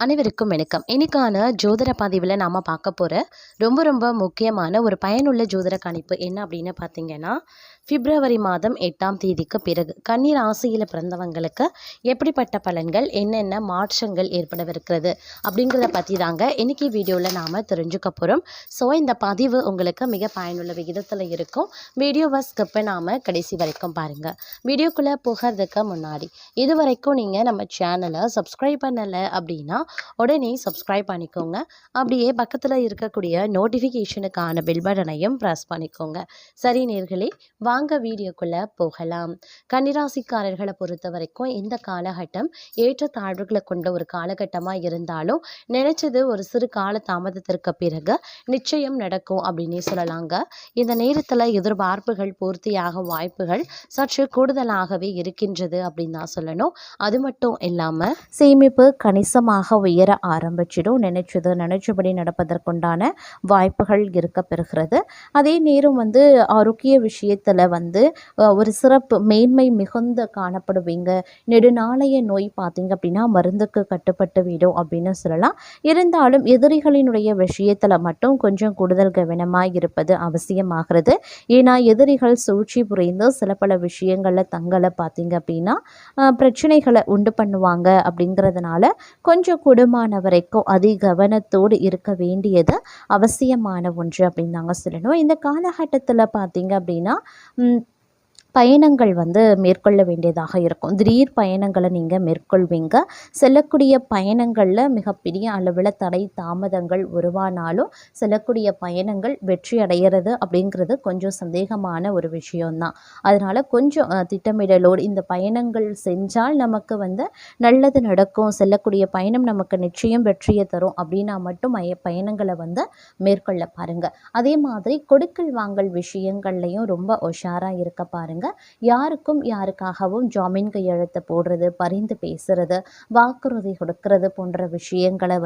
அனைவருக்கும் வணக்கம். இன்னைக்கான ஜோதிட பதிவில் நாம் பார்க்க போகிற ரொம்ப முக்கியமான ஒரு பயனுள்ள ஜோதிட கணிப்பு என்ன அப்படின்னு பார்த்தீங்கன்னா, பிப்ரவரி மாதம் 8ஆம் தேதிக்கு பிறகு கன்னி ராசியில் பிறந்தவங்களுக்கு எப்படிப்பட்ட பலன்கள், என்னென்ன மாற்றங்கள் ஏற்படவிருக்கிறது அப்படிங்கிறத பற்றி தாங்க இன்றைக்கி வீடியோவில் நாம் தெரிஞ்சுக்க போகிறோம். ஸோ இந்த பதிவு உங்களுக்கு மிக பயனுள்ள விகிதத்தில் இருக்கும். வீடியோவை ஸ்கிப் பண்ணாமல் கடைசி வரைக்கும் பாருங்கள். வீடியோக்குள்ளே போகிறதுக்கு முன்னாடி இது வரைக்கும் நீங்கள் நம்ம சேனலை சப்ஸ்கிரைப் பண்ணலை அப்படின்னா உடனே சப்ஸ்கிரைப் பண்ணிக்கோங்க. அப்படியே பக்கத்தில் இருக்கக்கூடிய நோட்டிஃபிகேஷனுக்கான பெல் பட்டனையும் ப்ரெஸ் பண்ணிக்கோங்க. சரி நேர்களே, வாங்க வீடியோக்குள்ளே போகலாம். கன்னிராசிக்காரர்களை பொறுத்த வரைக்கும் இந்த காலகட்டம் ஏற்றத்தாழ்வுகளை கொண்ட ஒரு காலகட்டமாக இருந்தாலும் நினைச்சது ஒரு சிறு கால தாமதத்திற்கு பிறகு நிச்சயம் நடக்கும் அப்படின்னே சொல்லலாங்க. இந்த நேரத்தில் எதிர்பார்ப்புகள் பூர்த்தியாகும் வாய்ப்புகள் சற்று கூடுதலாகவே இருக்கின்றது அப்படின்னு தான் சொல்லணும். அது மட்டும் இல்லாமல் சேமிப்பு கணிசமாக உயர ஆரம்பிச்சிடும். நினைச்சபடி நடப்பதற்குண்டான வாய்ப்புகள் இருக்க பெறுகிறது. அதே நேரம் ஆரோக்கிய விஷயத்தில் ஒரு சிறப்பு மேன்மை மிகுந்த காணப்படுவீங்க. நெடுநாளைய நோய் பார்த்தீங்க அப்படின்னா மருந்துக்கு கட்டுப்பட்டு விடும் அப்படின்னு சொல்லலாம். இருந்தாலும் எதிரிகளினுடைய விஷயத்தில் மட்டும் கொஞ்சம் கூடுதல் கவனமாக இருப்பது அவசியமாகிறது. ஏன்னா எதிரிகள் சூழ்ச்சி புரிந்து சில பல விஷயங்களில் தங்களை பார்த்தீங்க அப்படின்னா பிரச்சனைகளை உண்டு பண்ணுவாங்க. அப்படிங்கிறதுனால கொஞ்சம் கூடுமான வரைக்கும் கவனத்தோடு இருக்க வேண்டியது அவசியமான ஒன்று அப்படின்னு நாங்கள் சொல்லணும். இந்த காலகட்டத்தில் பார்த்தீங்க அப்படின்னா பயணங்கள் மேற்கொள்ள வேண்டியதாக இருக்கும். திடீர் பயணங்களை நீங்கள் மேற்கொள்வீங்க. செல்லக்கூடிய பயணங்களில் மிகப்பெரிய அளவில் தடை தாமதங்கள் உருவானாலும் செல்லக்கூடிய பயணங்கள் வெற்றி அடைகிறது அப்படிங்கிறது கொஞ்சம் சந்தேகமான ஒரு விஷயம்தான். அதனால் கொஞ்சம் திட்டமிடலோடு இந்த பயணங்கள் செஞ்சால் நமக்கு நல்லது நடக்கும், செல்லக்கூடிய பயணம் நமக்கு நிச்சயம் வெற்றியை தரும் அப்படின்னா மட்டும் பயணங்களை மேற்கொள்ள பாருங்கள். அதே மாதிரி கொடுக்கல் வாங்கல் விஷயங்கள்லையும் ரொம்ப உஷாராக இருக்க பாருங்கள். யாருக்காகவும் ஜாமீன் கையெழுத்து போடுறது, பரிந்து பேசுறது, வாக்குறுதி கொடுக்கறது போன்ற விஷயங்களை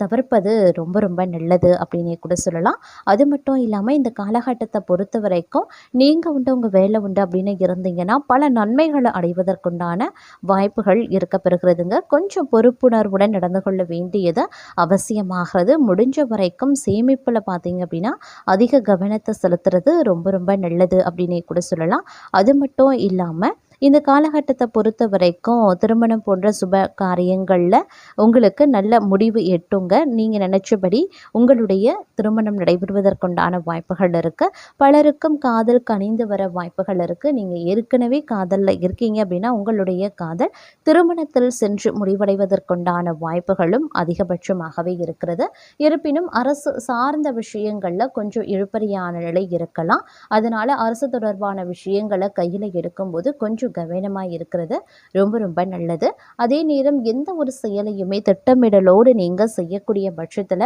தவிர்ப்பது ரொம்ப நல்லது அப்படின்னே கூட சொல்லலாம். அது மட்டும் இல்லாமல் இந்த காலகட்டத்தை பொறுத்த வரைக்கும் நீங்கள் உங்கள் வேலை உண்டு அப்படின்னு இருந்தீங்கன்னா பல நன்மைகளை அடைவதற்குண்டான வாய்ப்புகள் இருக்க பெறுகிறதுங்க. கொஞ்சம் பொறுப்புணர்வுடன் நடந்து கொள்ள வேண்டியது அவசியமாகிறது. முடிஞ்ச வரைக்கும் சேமிப்பில் பார்த்தீங்க அப்படின்னா அதிக கவனத்தை செலுத்துறது ரொம்ப நல்லது அப்படின்னே கூட சொல்லலாம். அது மட்டும் இல்லாமல் இந்த காலகட்டத்தை பொறுத்த வரைக்கும் திருமணம் போன்ற சுப காரியங்களில் உங்களுக்கு நல்ல முடிவு எட்டுங்க. நீங்கள் நினச்சபடி உங்களுடைய திருமணம் நடைபெறுவதற்குண்டான வாய்ப்புகள் இருக்குது. பலருக்கும் காதல் கனிந்து வர வாய்ப்புகள் இருக்குது. நீங்கள் ஏற்கனவே காதலில் இருக்கீங்க அப்படின்னா உங்களுடைய காதல் திருமணத்தில் சென்று முடிவடைவதற்குண்டான வாய்ப்புகளும் அதிகபட்சமாகவே இருக்கிறது. இருப்பினும் அரசு சார்ந்த விஷயங்களில் கொஞ்சம் இழுபறியான நிலை இருக்கலாம். அதனால் அரசு தொடர்பான விஷயங்களை கையில் எடுக்கும்போது கொஞ்சம் கவனமாக இருக்கிறது ரொம்ப நல்லது. அதே நேரம் எந்த ஒரு செயலையுமே திட்டமிடலோடு நீங்கள் செய்யக்கூடிய பட்சத்தில்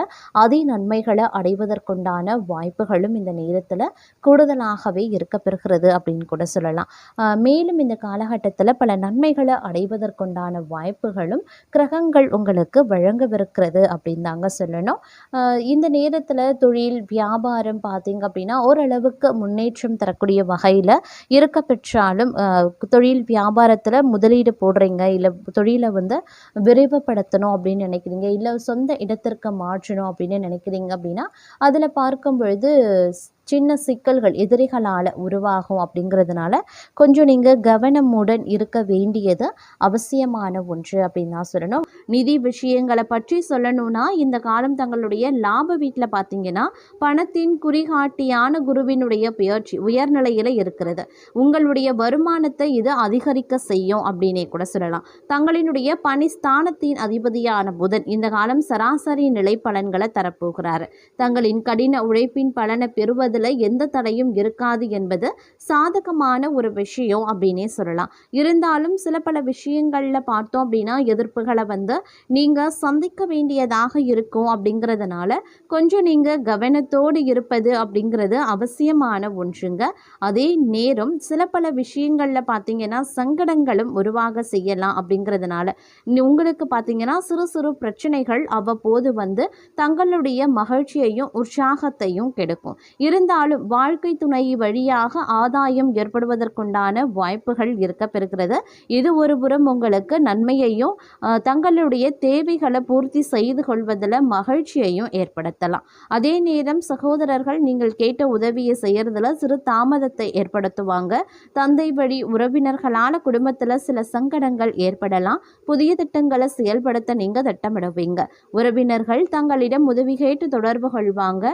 நன்மைகளை அடைவதற்குண்டான வாய்ப்புகளும் இந்த நேரத்தில் கூடுதலாகவே இருக்க பெறுகிறது அப்படின்னு கூட சொல்லலாம். மேலும் இந்த காலகட்டத்தில் பல நன்மைகளை அடைவதற்குண்டான வாய்ப்புகளும் கிரகங்கள் உங்களுக்கு வழங்கவிருக்கிறது அப்படின்னு தாங்க சொல்லணும். இந்த நேரத்தில் தொழில் வியாபாரம் பார்த்தீங்க அப்படின்னா ஓரளவுக்கு முன்னேற்றம் தரக்கூடிய வகையில் இருக்க பெற்றாலும் தொழில் வியாபாரத்தில் முதலீடு போடுறீங்க, இல்லை தொழிலை விரைவுபடுத்தணும் அப்படின்னு நினைக்கிறீங்க, இல்லை சொந்த இடத்திற்கு மாற்றணும் அப்படின்னு நினைக்கிறீங்க அப்படின்னா அதில் பார்க்கும் பொழுது சின்ன சிக்கல்கள் எதிரிகளால் உருவாகும். அப்படிங்கிறதுனால கொஞ்சம் நீங்கள் கவனமுடன் இருக்க வேண்டியது அவசியமான ஒன்று அப்படின்னு தான் சொல்லணும். நிதி விஷயங்களை பற்றி சொல்லணும்னா இந்த காலம் தங்களுடைய லாப வீட்டில் பார்த்தீங்கன்னா பணத்தின் குறிகாட்டியான குருவினுடைய பெயர்ச்சி உயர்நிலையில் இருக்கிறது. உங்களுடைய வருமானத்தை இது அதிகரிக்க செய்யும் அப்படின்னே கூட சொல்லலாம். தங்களினுடைய பணிஸ்தானத்தின் அதிபதியான புதன் இந்த காலம் சராசரி நிலை பலன்களை தரப்போகிறார். தங்களின் கடின உழைப்பின் பலனை பெறுவது எந்த தடையும் இருக்காது என்பது சாதகமான ஒரு விஷயம் அப்படின்னே சொல்லலாம். இருந்தாலும் சில பல விஷயங்கள்ல பார்த்தோம் அப்படின்னா எதிர்ப்புகளை நீங்க சந்திக்க வேண்டியதாக இருக்கும். அப்படிங்கிறதுனால கொஞ்சம் நீங்க கவனத்தோடு இருப்பது அப்படிங்கிறது அவசியமான ஒன்றுங்க. அதே நேரம் சில பல விஷயங்கள்ல பார்த்தீங்கன்னா சங்கடங்களும் உருவாக செய்யலாம். அப்படிங்கிறதுனால உங்களுக்கு பார்த்தீங்கன்னா சிறு சிறு பிரச்சனைகள் அவ்வப்போது தங்களுடைய மகிழ்ச்சியையும் உற்சாகத்தையும் கெடுக்கும். இருந்தாலும் வாழ்க்கை துணை வழியாக ஆதாயம் ஏற்படுவதற்குண்டான வாய்ப்புகள் இருக்க பெறுகிறது. இது ஒரு புறம் உங்களுக்கு நன்மையையும் தங்களுடைய தேவைகளை பூர்த்தி செய்து கொள்வதில் மகிழ்ச்சியையும் ஏற்படுத்தலாம். அதே நேரம் சகோதரர்கள் நீங்கள் கேட்ட உதவியை செய்யறதுல சிறு தாமதத்தை ஏற்படுத்துவாங்க. தந்தை வழி உறவினர்களான குடும்பத்தில் சில சங்கடங்கள் ஏற்படலாம். புதிய திட்டங்களை செயல்படுத்த நீங்க திட்டமிடுவீங்க. உறவினர்கள் தங்களிடம் உதவி கேட்டு தொடர்பு கொள்வாங்க.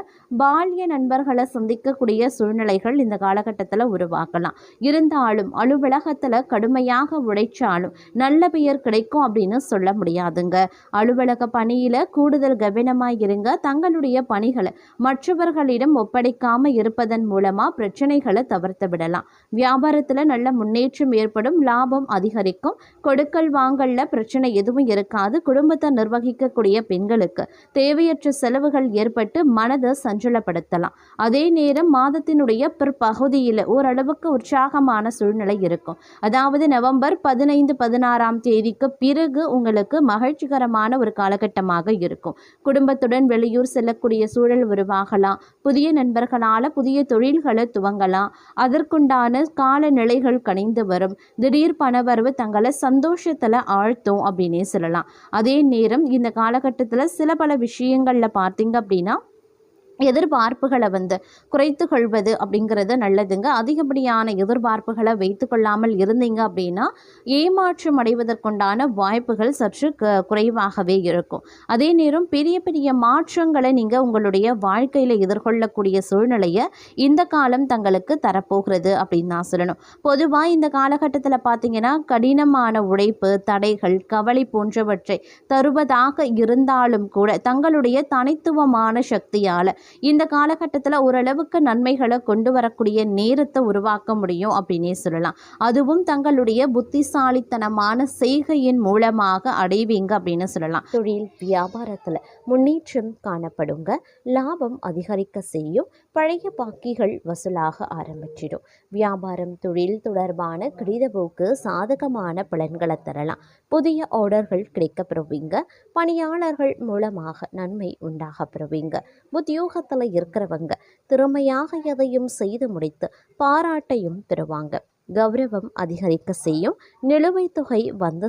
பால்ய நண்பர்களை சந்திக்கக்கூடிய சூழ்நிலைகள் இந்த காலகட்டத்தில் உருவாக்கலாம். இருந்தாலும் அலுவலகத்தில் கடுமையாக உழைச்சாலும் நல்ல பெயர் கிடைக்கும் அப்படின்னு சொல்ல முடியாதுங்க. அலுவலக பணியில கூடுதல் கவனமாய் இருங்க. தங்களுடைய பணிகளை மற்றவர்களிடம் ஒப்படைக்காம இருப்பதன் மூலமா பிரச்சனைகளை தவிர்த்து விடலாம். வியாபாரத்தில் நல்ல முன்னேற்றம் ஏற்படும். லாபம் அதிகரிக்கும். கொடுக்கல் வாங்கல்ல பிரச்சனை எதுவும் இருக்காது. குடும்பத்தை நிர்வகிக்கக்கூடிய பெண்களுக்கு தேவையற்ற செலவுகள் ஏற்பட்டு மனதை சஞ்சலப்படுத்தலாம். அதே நேரம் மாதத்தினுடைய பிற்பகுதியில் ஓரளவுக்கு உற்சாகமான சூழ்நிலை இருக்கும். அதாவது நவம்பர் 15-16 தேதிக்கு பிறகு உங்களுக்கு மகிழ்ச்சிகரமான ஒரு காலகட்டமாக இருக்கும். குடும்பத்துடன் வெளியூர் செல்லக்கூடிய சூழல் உருவாகலாம். புதிய நண்பர்களால் புதிய தொழில்களை துவங்கலாம். அதற்குண்டான காலநிலைகள் கணிந்து வரும். திடீர் பணவரவு தங்களை சந்தோஷத்தில் ஆழ்த்தும் அப்படின்னே சொல்லலாம். அதே நேரம் இந்த காலகட்டத்தில் சில பல விஷயங்களில் பார்த்தீங்க அப்படின்னா எதிர்பார்ப்புகளை குறைத்து கொள்வது அப்படிங்கிறது நல்லதுங்க. அதிகப்படியான எதிர்பார்ப்புகளை வைத்து கொள்ளாமல் இருந்தீங்க அப்படின்னா ஏமாற்றம் அடைவதற்குண்டான வாய்ப்புகள் சற்று குறைவாகவே இருக்கும். அதே நேரம் பெரிய பெரிய மாற்றங்களை நீங்கள் உங்களுடைய வாழ்க்கையில் எதிர்கொள்ளக்கூடிய சூழ்நிலையை இந்த காலம் தங்களுக்கு தரப்போகிறது அப்படின்னு நான் சொல்லணும். பொதுவாக இந்த காலகட்டத்தில் பார்த்தீங்கன்னா கடினமான உழைப்பு, தடைகள், கவலை போன்றவற்றை தருவதாக இருந்தாலும் கூட தங்களுடைய தனித்துவமான சக்தியால் இந்த காலகட்டத்தில் ஓரளவுக்கு நன்மைகளை கொண்டு வரக்கூடிய நேரத்தை உருவாக்க முடியும் அப்படின்னே சொல்லலாம். அதுவும் தங்களுடைய புத்திசாலித்தனமான செய்கையின் மூலமாக அடைவீங்க அப்படின்னு சொல்லலாம். தொழில் வியாபாரத்தில் முன்னேற்றம் காணப்படுங்க. லாபம் அதிகரிக்க செய்யும். பழைய பாக்கிகள் வசூலாக ஆரம்பிச்சிடும். வியாபாரம் தொழில் தொடர்பான கடிதப்போக்கு சாதகமான பலன்களை தரலாம். புதிய ஆர்டர்கள் கிடைக்க பெறுவீங்க. பணியாளர்கள் மூலமாக நன்மை உண்டாக பெறுவீங்க. உத்தியோகத்தில் இருக்கிறவங்க திறமையாக எதையும் செய்து முடித்து பாராட்டையும் பெறுவாங்க. கௌரவம் அதிகரிக்க செய்யும். நிலுவைத் தொகை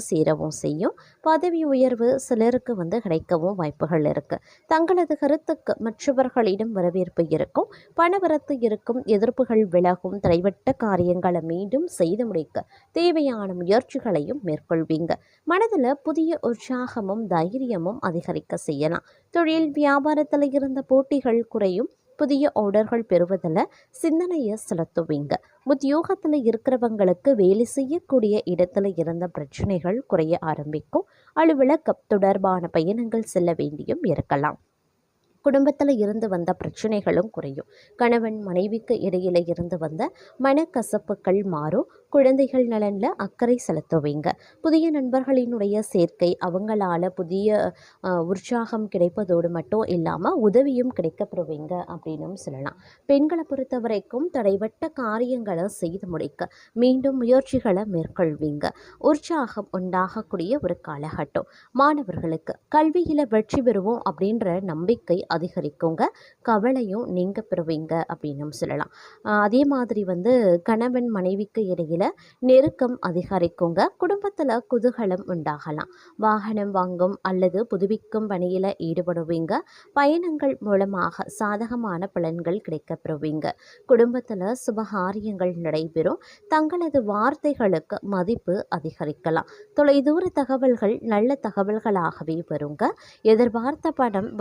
சேரவும் செய்யும். பதவி உயர்வு சிலருக்கு கிடைக்கவும் வாய்ப்புகள் இருக்கு. தங்களது கருத்துக்கு மற்றவர்களிடம் வரவேற்பு இருக்கும். பணவரத்து இருக்கும். எதிர்ப்புகள் விலகும். தடைவட்ட காரியங்களை மீண்டும் செய்து முடிக்க தேவையான முயற்சிகளையும் மேற்கொள்வீங்க. மனதில் புதிய உற்சாகமும் தைரியமும் அதிகரிக்க செய்யலாம். தொழில் வியாபாரத்தில் இருந்த போட்டிகள் குறையும். புதிய ஆர்டர்கள் பெறுவதில் சிந்தனையை செலுத்துவீங்க. உத்தியோகத்தில் இருக்கிறவங்களுக்கு வேலை செய்யக்கூடிய இடத்துல இருந்த பிரச்சனைகள் குறைய ஆரம்பிக்கும். அலுவலகம் தொடர்பான பயணங்கள் செல்ல வேண்டியும் இருக்கலாம். குடும்பத்தில் இருந்து வந்த பிரச்சனைகளும் குறையும். கணவன் மனைவிக்கு இடையில இருந்து வந்த மனக்கசப்புகள் மாறும். குழந்தைகள் நலனில் அக்கறை செலுத்துவீங்க. புதிய நண்பர்களினுடைய சேர்க்கை அவங்களால புதிய உற்சாகம் கிடைப்பதோடு மட்டும் இல்லாமல் உதவியும் கிடைக்கப்பெறுவீங்க அப்படின்னு சொல்லலாம். பெண்களை பொறுத்த வரைக்கும் தடைவட்ட காரியங்களை செய்து முடிக்க மீண்டும் முயற்சிகளை மேற்கொள்வீங்க. உற்சாகம் உண்டாகக்கூடிய ஒரு காலகட்டம். மாணவர்களுக்கு கல்வியில் வெற்றி பெறுவோம் அப்படின்ற நம்பிக்கை அதிகரிக்குங்க. கவலையும் நீங்க பெறுவீங்க அப்படின்னு சொல்லலாம். அதே மாதிரி கணவன் மனைவிக்கு இடையில நெருக்கம் அதிகரிக்குங்க. குடும்பத்தில் குதூகலம் உண்டாகலாம். வாகனம் வாங்கும் அல்லது புதுப்பிக்கும் பணியில் ஈடுபடுவீங்க. பயணங்கள் மூலமாக சாதகமான பலன்கள் கிடைக்கப்பெறுவீங்க. குடும்பத்தில் சுபகாரியங்கள் நடைபெறும். தங்களது வார்த்தைகளுக்கு மதிப்பு அதிகரிக்கலாம். தொலைதூர தகவல்கள் நல்ல தகவல்களாகவே வருங்க. எதிர்பார்த்த பணம்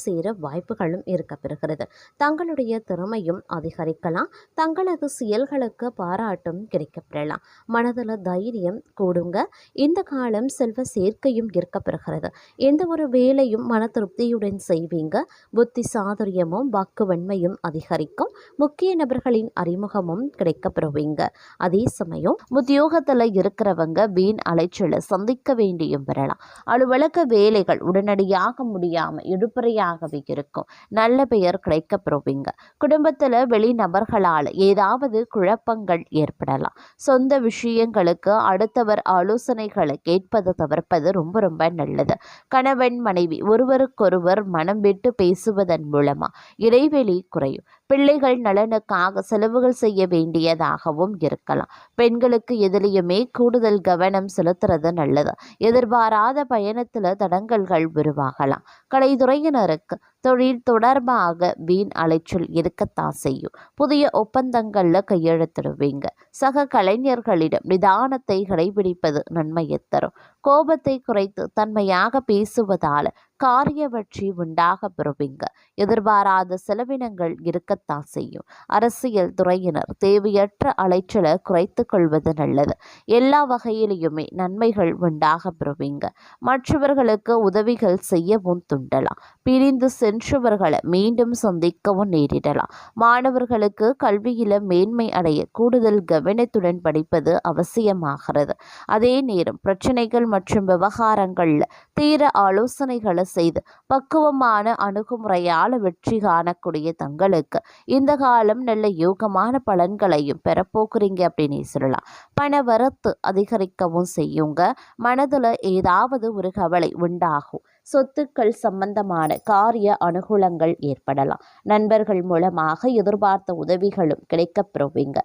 சேர வாய்ப்புகளும் இருக்கப்பெறுகிறது. தங்களுடைய திறமையும் அதிகரிக்கலாம். தங்களது செயல்களுக்கு பாராட்டும் கிடைக்கப்பெறலாம். மனதில் தைரியம் கூடுங்க. இந்த காலம் செல்வ சேர்க்கையும் இருக்கப்பெறுகிறது. எந்த ஒரு வேலையும் மன திருப்தியுடன் செய்வீங்க. புத்தி சாதுரியமும் வாக்குவன்மையும் அதிகரிக்கும். முக்கிய நபர்களின் அறிமுகமும் கிடைக்கப்பெறுவீங்க. அதே சமயம் உத்தியோகத்தில் இருக்கிறவங்க வீண் அலைச்சலை சந்திக்க வேண்டியும் பெறலாம். அலுவலக வேலைகள் உடனடியாக முடியாமல் இழுபறையாகவே இருக்கும். நல்ல பெயர் கிடைக்கப்பெறுவீங்க. குடும்பத்தில் வெளிநபர்களால் ஏதாவது குழப்பங்கள் ஏற்படலாம். சொந்த விஷயங்களுக்கு அடுத்தவர் ஆலோசனைகளை கேட்பது தவிர்ப்பது ரொம்ப ரொம்ப நல்லது. கணவன் மனைவி ஒருவருக்கொருவர் மனம் விட்டு பேசுவதன் மூலமா இடைவெளி குறையும். பிள்ளைகள் நலனுக்காக செலவுகள் செய்ய வேண்டியதாகவும் இருக்கலாம். பெண்களுக்கு எதிலையுமே கூடுதல் கவனம் செலுத்துறது நல்லது. எதிர்பாராத பயணத்தில் தடங்கல்கள் உருவாகலாம். கலைத்துறையினருக்கு தொழில் தொடர்பாக வீண் அலைச்சல் இருக்கத்தான் செய்யும். புதிய ஒப்பந்தங்கள்ல கையெழுத்திடுவீங்க. சக கலைஞர்களிடம் நிதானத்தை கடைபிடிப்பது நன்மையை தரும். கோபத்தை குறைத்து தன்மையாக பேசுவதால் காரிய வெற்றி உண்டாக பெறுவீங்க. எதிர்பாராத செலவினங்கள் இருக்கத்தான் செய்யும். அரசியல் துறையினர் தேவையற்ற அலைச்சலை குறைத்து கொள்வது நல்லது. எல்லா வகையிலையுமே நன்மைகள் உண்டாக பெறுவீங்க. மற்றவர்களுக்கு உதவிகள் செய்யவும் துண்டலாம். பிரிந்து சென்றவர்களை மீண்டும் சந்திக்கவும் நேரிடலாம். மாணவர்களுக்கு கல்வியில மேன்மை அடைய கூடுதல் கவனத்துடன் படிப்பது அவசியமாகிறது. அதே நேரம் பிரச்சனைகள் மற்றும் விவகாரங்கள்ல தீர ஆலோசனைகளை செய்து பக்குவமான அணுகுமுறையால் வெற்றி காணக்கூடிய தங்களுக்கு இந்த காலம் நல்ல யோகமான பலன்களையும் பெறப்போக்குறீங்க அப்படின்னு சொல்லலாம். பண வரத்து அதிகரிக்கவும் செய்யுங்க. மனதுல ஏதாவது ஒரு கவலை உண்டாகும். சொத்துக்கள் சம்பந்தமான காரிய அனுகூலங்கள் ஏற்படலாம். நண்பர்கள் மூலமாக எதிர்பார்த்த உதவிகளும் கிடைக்கப் பெறுவீங்க.